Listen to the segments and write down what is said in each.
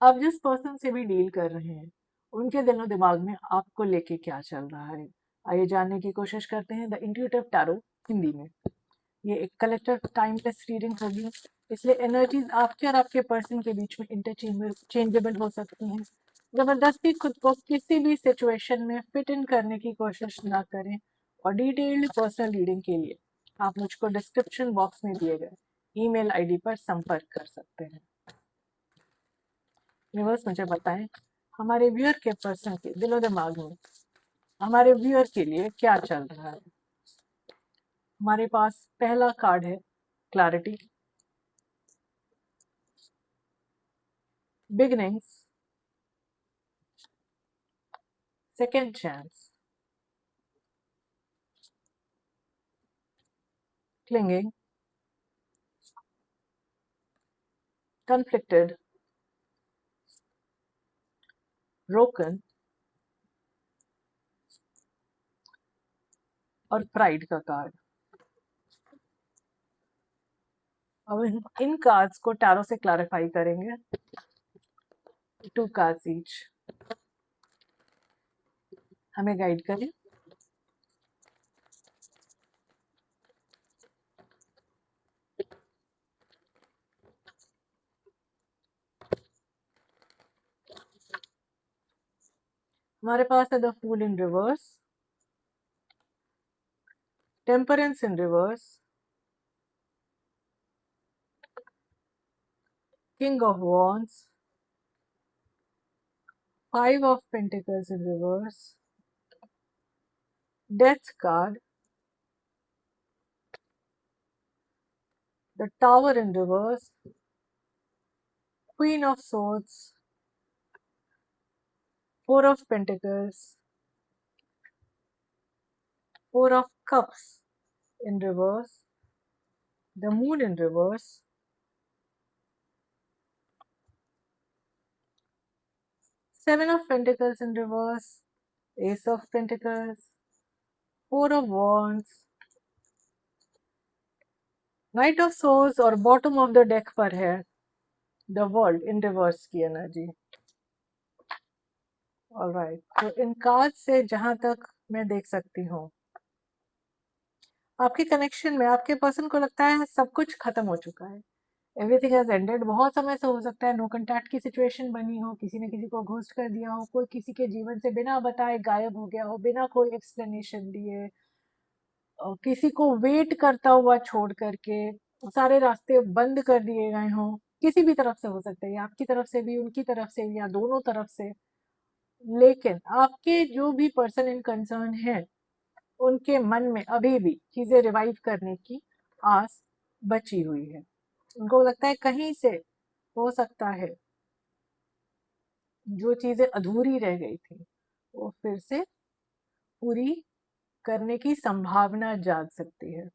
आप जिस पर्सन से भी डील कर रहे हैं, उनके दिलो दिमाग में आपको लेके क्या चल रहा है, आइए जानने की कोशिश करते हैं द इंट्यूटिव टैरो हिंदी में। ये एक कलेक्टिव टाइमलेस रीडिंग होगी, इसलिए एनर्जीज आपके और आपके पर्सन के बीच में इंटरचेंजेबल हो सकती हैं। जबरदस्ती खुद को किसी भी सिचुएशन में फिट इन करने की कोशिश ना करें, और डिटेल्ड पर्सनल रीडिंग के लिए आप मुझको डिस्क्रिप्शन बॉक्स में दिए गए ईमेल आईडी पर संपर्क कर सकते हैं। व्यूअर्स मुझे बताएं, हमारे व्यूअर के पर्सन के दिलो दिमाग में हमारे व्यूअर के लिए क्या चल रहा है। हमारे पास पहला कार्ड है clarity, beginnings, second chance, clinging, conflicted, broken और प्राइड का कार्ड। अब इन कार्ड्स को टैरो से क्लैरिफाई करेंगे, 2 कार्ड्स ईच। हमें गाइड करें। हमारे पास है the fool in reverse, temperance in reverse, king of wands, 5 of pentacles in reverse, death card, the tower in reverse, queen of swords, 4 of pentacles, 4 of cups in reverse, the moon in reverse, 7 of pentacles in reverse, ace of pentacles, 4 of wands, knight of swords और bottom of the deck पर है the world in reverse की energy. Alright, तो इन card से जहां तक मैं देख सकती हूँ, आपके कनेक्शन में आपके पर्सन को लगता है सब कुछ खत्म हो चुका है, एवरीथिंग हैज एंडेड। बहुत समय से हो सकता है नो कंटैक्ट की सिचुएशन बनी हो, किसी ने किसी को घोस्ट कर दिया हो, कोई किसी के जीवन से बिना बताए गायब हो गया हो, बिना कोई एक्सप्लेनेशन दिए, किसी को वेट करता हुआ छोड़ करके सारे रास्ते बंद कर दिए गए हों। किसी भी तरफ से हो सकता है, आपकी तरफ से भी, उनकी तरफ से भी, या दोनों तरफ से। लेकिन आपके जो भी पर्सन इन कंसर्न है, उनके मन में अभी भी चीजें रिवाइव करने की आस बची हुई है। उनको लगता है कहीं से हो सकता है जो चीजें अधूरी रह गई थी वो फिर से पूरी करने की संभावना जाग सकती है।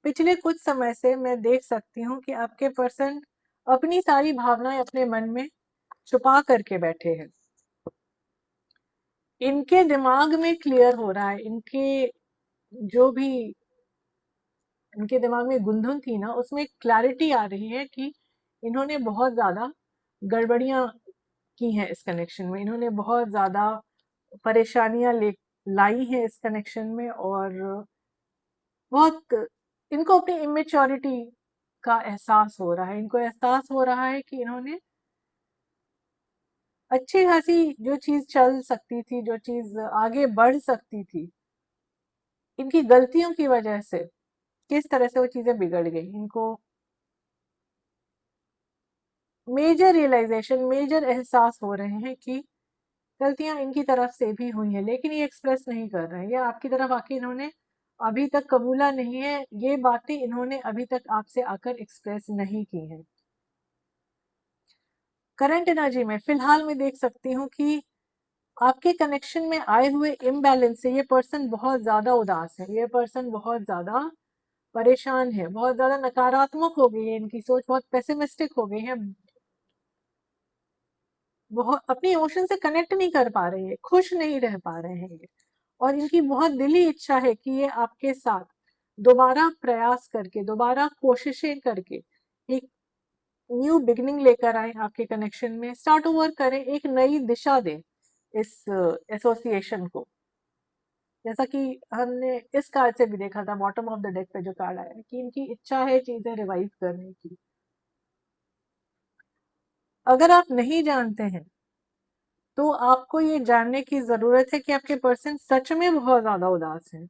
पिछले कुछ समय से मैं देख सकती हूँ कि आपके पर्सन अपनी सारी भावनाएं अपने मन में छुपा करके बैठे हैं। इनके दिमाग में क्लियर हो रहा है, इनके जो भी इनके दिमाग में गुंधन थी ना, उसमें क्लैरिटी आ रही है कि इन्होंने बहुत ज्यादा गड़बड़ियां की हैं इस कनेक्शन में, इन्होंने बहुत ज्यादा परेशानियां ले लाई हैं इस कनेक्शन में, और बहुत इनको अपनी इमेच्योरिटी का एहसास हो रहा है। इनको एहसास हो रहा है कि इन्होंने अच्छी खासी जो चीज चल सकती थी, जो चीज आगे बढ़ सकती थी, इनकी गलतियों की वजह से किस तरह से वो चीजें बिगड़ गई। इनको मेजर रियलाइजेशन, मेजर एहसास हो रहे हैं कि गलतियां इनकी तरफ से भी हुई हैं, लेकिन ये एक्सप्रेस नहीं कर रहे हैं, या आपकी तरफ आके इन्होंने अभी तक कबूला नहीं है, ये बातें इन्होंने अभी तक आपसे आकर एक्सप्रेस नहीं की हैं। करंट एनर्जी में फिलहाल मैं देख सकती हूँ कि आपके कनेक्शन में आए हुए इम्बैलेंस से ये पर्सन बहुत ज्यादा उदास है, ये पर्सन बहुत ज्यादा परेशान है, बहुत ज्यादा नकारात्मक हो गई है, इनकी सोच बहुत पेसिमिस्टिक हो गई है, बहुत अपनी इमोशन से कनेक्ट नहीं कर पा रहे हैं, खुश नहीं रह पा रहे हैं ये। और इनकी बहुत दिली इच्छा है कि ये आपके साथ दोबारा प्रयास करके, दोबारा कोशिशें करके एक न्यू बिगिनिंग लेकर आए आपके कनेक्शन में, स्टार्ट ओवर करें, एक नई दिशा दें इस एसोसिएशन को। जैसा कि हमने इस कार्ड से भी देखा था, बॉटम ऑफ द डेक पे जो कार्ड आया है कि इनकी इच्छा है चीजें रिवाइव करने की। अगर आप नहीं जानते हैं तो आपको ये जानने की जरूरत है कि आपके पर्सन सच में बहुत ज्यादा उदास हैं,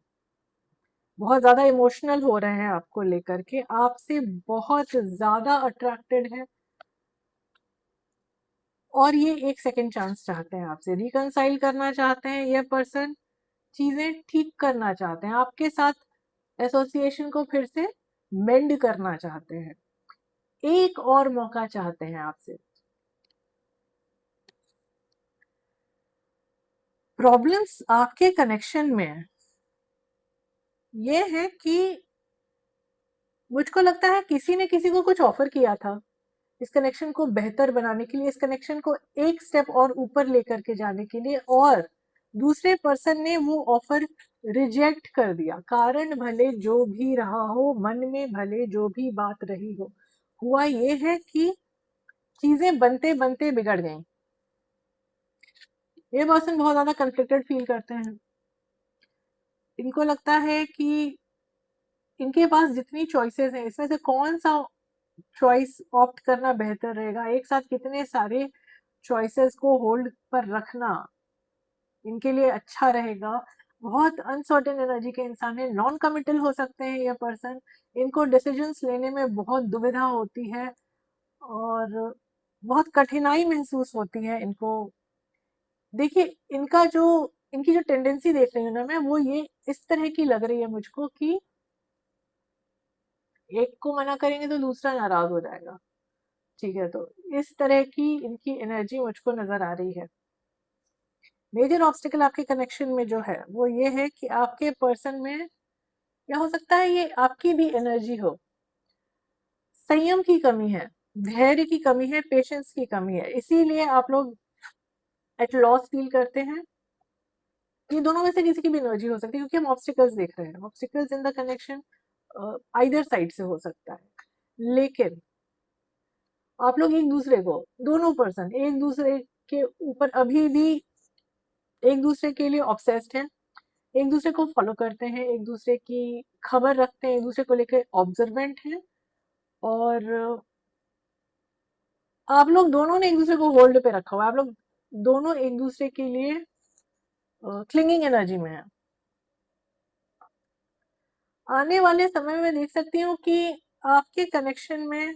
बहुत ज्यादा इमोशनल हो रहे हैं आपको लेकर के, आपसे बहुत ज्यादा अट्रैक्टेड है, और ये एक सेकंड चांस चाहते हैं आपसे, रिकंसाइल करना चाहते हैं ये पर्सन, चीजें ठीक करना चाहते हैं आपके साथ, एसोसिएशन को फिर से मेंड करना चाहते हैं, एक और मौका चाहते हैं आपसे। प्रॉब्लम्स आपके कनेक्शन में ये है कि मुझको लगता है किसी ने किसी को कुछ ऑफर किया था इस कनेक्शन को बेहतर बनाने के लिए, इस कनेक्शन को एक स्टेप और ऊपर लेकर के जाने के लिए, और दूसरे पर्सन ने वो ऑफर रिजेक्ट कर दिया। कारण भले जो भी रहा हो, मन में भले जो भी बात रही हो, हुआ ये है कि चीजें बनते बनते बिगड़ गई। ये पर्सन बहुत ज्यादा कंफ्लिक्टेड फील करते हैं, इनको लगता है कि इनके पास जितनी चॉइसेस हैं इसमें से कौन सा चॉइस ऑप्ट करना बेहतर रहेगा, एक साथ कितने सारे चॉइसेस को होल्ड पर रखना इनके लिए अच्छा रहेगा। बहुत अनसर्टेन एनर्जी के इंसान है, नॉन कमिटल हो सकते हैं ये पर्सन, इनको डिसीजंस लेने में बहुत दुविधा होती है और बहुत कठिनाई महसूस होती है इनको। देखिए, इनकी जो टेंडेंसी देख रही हूँ ना मैं, वो ये इस तरह की लग रही है मुझको कि एक को मना करेंगे तो दूसरा नाराज हो जाएगा। ठीक है, तो इस तरह की इनकी एनर्जी मुझको नजर आ रही है। मेजर ऑब्स्टिकल आपके कनेक्शन में जो है वो ये है कि आपके पर्सन में, या हो सकता है ये आपकी भी एनर्जी हो, संयम की कमी है, धैर्य की कमी है, पेशेंस की कमी है, इसीलिए आप लोग एट लॉस फील करते हैं। ये दोनों में से किसी की भी एनर्जी हो सकती है, क्योंकि हम ऑब्स्टिकल्स देख रहे हैं, obstacles in the connection either side से हो सकता है। लेकिन आप लोग एक दूसरे को, दोनों पर्सन एक दूसरे के ऊपर अभी भी एक दूसरे के लिए ऑब्सेस्ड हैं, एक दूसरे को फॉलो करते हैं, एक दूसरे की खबर रखते हैं, एक दूसरे को लेकर ऑब्जर्वेंट हैं, और आप लोग दोनों ने एक दूसरे को होल्ड पे रखा हुआ है, आप लोग दोनों एक दूसरे के लिए क्लिंगिंग एनर्जी में है। आने वाले समय में देख सकती हूँ कि आपके कनेक्शन में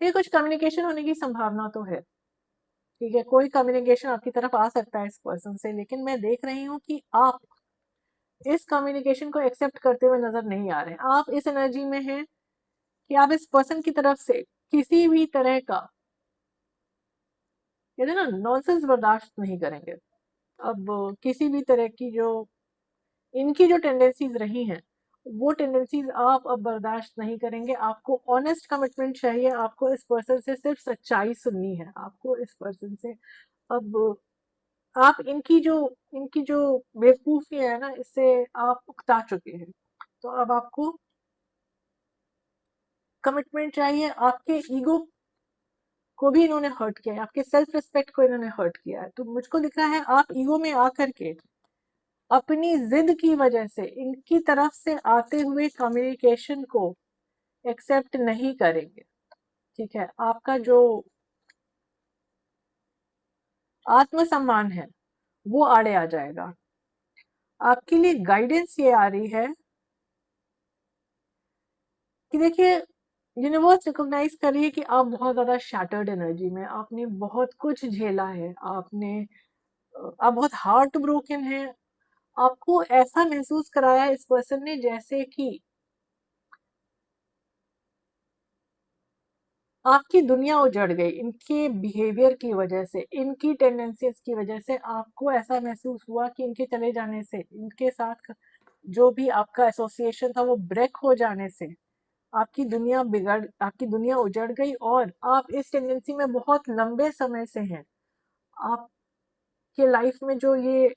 ये कुछ कम्युनिकेशन होने की संभावना तो है। ठीक है, कोई कम्युनिकेशन आपकी तरफ आ सकता है इस पर्सन से, लेकिन मैं देख रही हूँ कि आप इस कम्युनिकेशन को एक्सेप्ट करते हुए नजर नहीं आ रहे हैं। आप इस एनर्जी में हैं कि आप इस पर्सन की तरफ से किसी भी तरह का, कहते हैं ना, नॉनसेंस बर्दाश्त नहीं करेंगे। अब किसी भी तरह की जो इनकी जो टेंडेंसीज रही हैं, वो टेंडेंसीज आप अब बर्दाश्त नहीं करेंगे। आपको ऑनेस्ट कमिटमेंट चाहिए, आपको इस पर्सन से सिर्फ सच्चाई सुननी है, आपको इस पर्सन से अब आप इनकी जो बेवकूफी है ना, इससे आप उकता चुके हैं। तो अब आपको कमिटमेंट चाहिए। आपके ईगो को भी इन्होंने हर्ट किया है, आपके सेल्फ रिस्पेक्ट को इन्होंने हर्ट किया है, तो मुझको दिख रहा है आप ईगो में आकर के अपनी जिद की वजह से इनकी तरफ से आते हुए कम्युनिकेशन को एक्सेप्ट नहीं करेंगे। ठीक है, आपका जो आत्मसम्मान है वो आड़े आ जाएगा। आपके लिए गाइडेंस ये आ रही है कि देखिए, यूनिवर्स रिकॉग्नाइज कर रही है कि आप बहुत ज्यादा शैटर्ड एनर्जी में, आपने बहुत कुछ झेला है, आप बहुत हार्ट ब्रोकन है। आपको ऐसा महसूस कराया इस पर्सन ने जैसे कि आपकी दुनिया उजड़ गई, इनके बिहेवियर की वजह से, इनकी टेंडेंसीज की वजह से आपको ऐसा महसूस हुआ कि इनके चले जाने से, इनके साथ जो भी आपका एसोसिएशन था वो ब्रेक हो जाने से आपकी दुनिया उजड़ गई, और आप इस टेंडेंसी में बहुत लंबे समय से हैं। आपके लाइफ में जो ये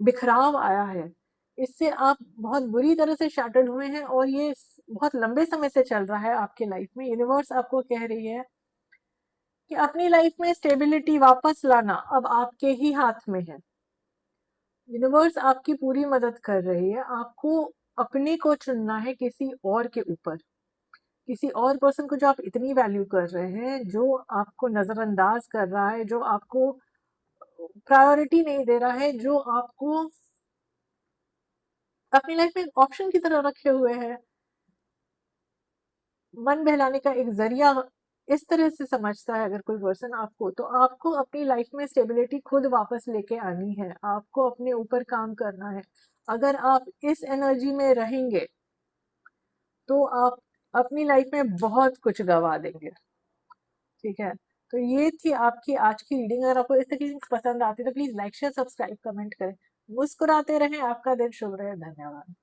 बिखराव आया है, इससे आप बहुत बुरी तरह से शैटर्ड हुए हैं, और ये बहुत लंबे समय से चल रहा है आपके लाइफ में, यूनिवर्स आपको कह रही है कि अपनी लाइफ में स्टेबिलिटी वापस लाना अब आपके ही हाथ में है। यूनिवर्स आपकी पूरी मदद कर रही है, आपको अपने को चुनना है किसी और के ऊपर, किसी और पर्सन को जो आप इतनी वैल्यू कर रहे हैं, जो आपको नजरअंदाज कर रहा है, जो आपको प्रायोरिटी नहीं दे रहा है, जो आपको अपनी लाइफ में एक ऑप्शन की तरह रखे हुए हैं, मन बहलाने का एक जरिया इस तरह से समझता है अगर कोई पर्सन आपको, तो आपको अपनी लाइफ में स्टेबिलिटी खुद वापस लेके आनी है, आपको अपने ऊपर काम करना है। अगर आप इस एनर्जी में रहेंगे तो आप अपनी लाइफ में बहुत कुछ गवा देंगे। ठीक है, तो ये थी आपकी आज की रीडिंग। अगर आपको इस तरीके की पसंद आती है तो please like share subscribe comment करें। मुस्कुराते रहें, आपका दिन शुभ रहे। धन्यवाद।